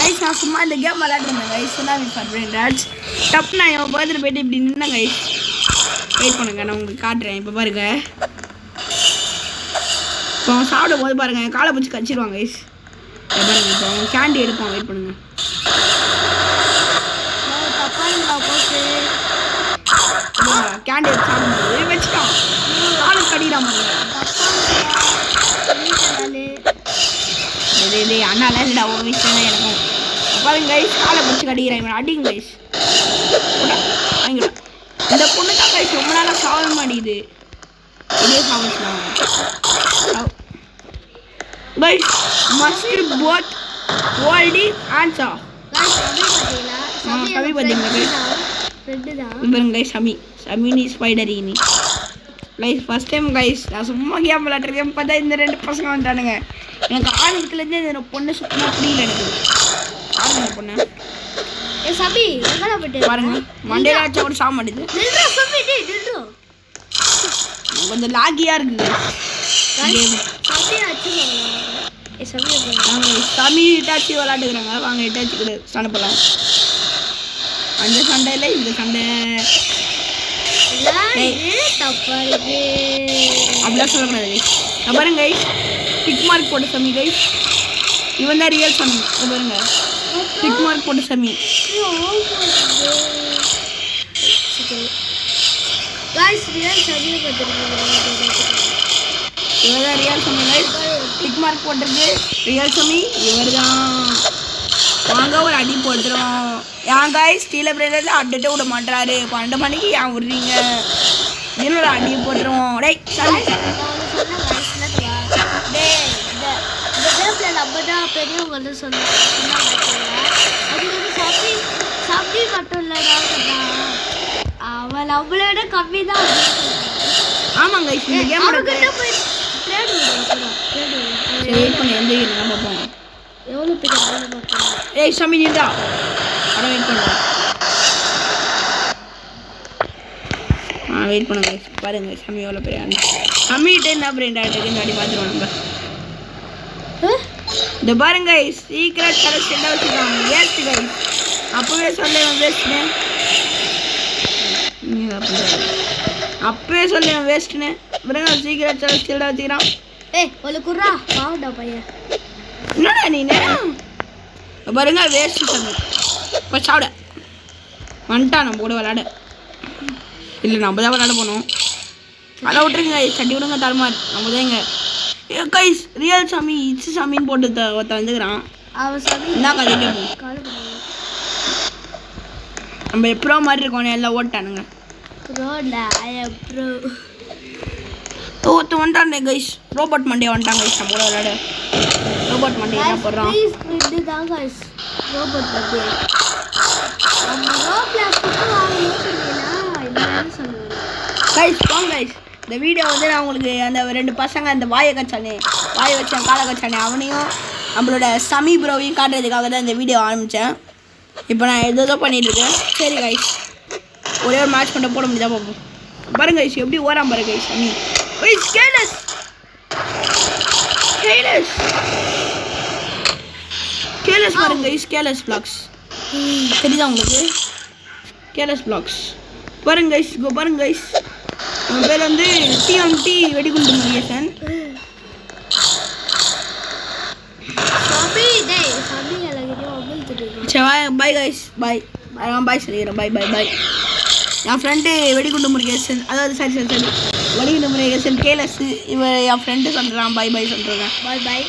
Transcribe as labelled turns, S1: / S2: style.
S1: guys நான் சும்மா இந்த கேம் விளையாடுறேன் guys tsunami for brain rots டப் நான் என் பர்த்டே போயிட்டு இப்படி நின்னேன் கைஸ் வெயிட் பண்ணுங்க நான் உங்களுக்கு காட்டுறேன் இப்போ பாருங்க இப்போ அவன் சாப்பிடும் போது பாருங்க என் காலை பிடிச்சி கச்சிடுவாங்க கைஸ் பாருங்க இப்போ அவன் கேண்டி எடுப்பான் வெயிட் பண்ணுங்க கேண்டி எடுத்து சாப்பிடும்போது வச்சுட்டான் காலை கடிடாம அண்ணால இல்லைடா ஒரு விஷயம் எனக்கும் பாருங்க கைஸ் காலை பிடிச்சி கடிக்கிறான் இவன் அடிங்க கைஸ் வாங்கிடும் இந்த பொண்ணு தான் கைஸ் ரொம்ப நாளாக சாப்பிட மாட்டேங்குது இதே சாப்பிடுறாங்க கைஸ் மஸ்ட் போத் ஹோல்டிங் ஆன்சா சமி பார்த்தீங்களா கைஸ் பாருங்க கைஸ் சமீனி ஸ்பைடரினி கைஸ் ஃபர்ஸ்ட் டைம் கைஸ் நான் சும்மா கேம் விளையாட்டுருக்கேன் பார்த்தா இந்த ரெண்டு பசங்க வந்துட்டானுங்க எனக்கு ஆரம்பத்துலேருந்து இந்த பொண்ணு சுத்தமாக புரியல எனக்கு ஆரம்ப பொண்ணு
S2: சபி எங்கடா போயிட்டு
S1: பாருங்க மண்டேல ஆச்சா கூட சாக மாட்டேது கொஞ்சம் லாகியா இருக்குது சமி இட்டாச்சி விளையாட்டுக்கிறாங்க வாங்க இட்டாச்சி கூட சண்டை போடலாம் அந்த சண்டையில் இந்த சண்டை அப்படிலாம் சொல்லக்கூடாது பாருங்க டிக் மார்க் போட்ட சமி கைஸ் இவன் தான் ரியல் சமி பாருங்க டிக் மார்க் போட்ட சமி இவர் தான் real Sami guys tick mark போட்டிருக்கு ரியல் சமி இவர் தான் வாங்க ஒரு அடி போட்டுரும் ஏன் கைஸ் ஸ்டீல பிரேடர்ல அடிட்டு விட மாட்டாரு 12 மணிக்கு ஏன் விடுறீங்க இன்னொரு அடி போட்டுருவோம் டேய் சமி
S2: பெரியவங்க சபி மட்டும் இல்லடா அவள் அவளோட கம்மி தான்
S1: ஆமாங்க இந்த கேம்
S2: எவ்வளோ பெரிய
S1: ஏய் சமி நீடா அட வெயிட் பண்ணுங்க வெயிட் பண்ணுங்க பாருங்க சமி எவ்வளோ பெரிய சமிகிட்ட என்ன பிரெண்ட் ஆகிட்டு அடி பார்த்துருவோம் நம்ம இந்த பாருங்க சீக்கிரம் கரெக்ட் என்ன வச்சுருக்காங்க வேஸ்ட் கைஸ் அப்பவே சொல்ல வேஸ்ட்னு அப்பவே சொல்ல வேஸ்ட்னு பாருங்க சீக்கிரம் செல்ல வச்சுக்கிறான்
S2: ஏய் ஒரு குர்ரா பாவடா பையன்
S1: என்னடா நீ பாருங்க வேஸ்ட் சமி இப்போ சாப்பிட வந்துட்டான் நம்ம கூட விளாட இல்லை நம்ம தான் விளாட போனோம் அதை விட்டுருங்க சட்டி விடுங்க தரமார் நம்ம தான் இங்கே கைஸ் ரியல் சாமி இச்சு சாமின்னு போட்டு வந்துக்கிறான் என்ன கதை கேட்போம் நம்ம ப்ரோ மாதிரி இருக்கோம் எல்லாம் ஓட்டானுங்க ஒருத்த வந்துட்டானே கைஸ் ரோபோட் மண்டே வந்துட்டாங்க கைஸ் நம்ம கூட விளையாட ரோபோட் மண்டே என்ன போடுறான் கைஸ் போங்க கைஸ் இந்த வீடியோ வந்து நான் உங்களுக்கு அந்த ரெண்டு பசங்க அந்த வாயை வச்சேன் காலை கச்சானே அவனையும் நம்மளோட சமி ப்ரோவையும் காட்டுறதுக்காக தான் இந்த வீடியோ ஆரம்பித்தேன் இப்போ நான் எதோ பண்ணிட்டுருக்கேன் சரி கைஸ் ஒரே ஒரு மேட்ச் மட்டும் போட முடியாத பார்ப்போம் பாருங்க கைஸ் எப்படி ஓராம் பாருங்க கைஸ் சமி கைஸ் கேலஸ் பாருங்க கைஸ் கேலஸ் பிளாக்ஸ் தெரியுதா உங்களுக்கு கேலஸ் பிளாக்ஸ் பாருங்க கைஸ் பாருங்க கைஸ் அவன் பேர் வந்து டிஎம்டி வெடிகுண்டு முருகேசன் சரி பாய் கைஸ் பாய் பாய் சொல்லிடுறேன் பாய் என் ஃப்ரெண்டு வெடிகுண்டு முருகேசன் அதாவது சரி வெடிகுண்டு முருகேசன் கேலஸ் இவன் என் ஃப்ரெண்டு சொல்கிறான் பாய் சொல்கிறேன்
S2: பாய்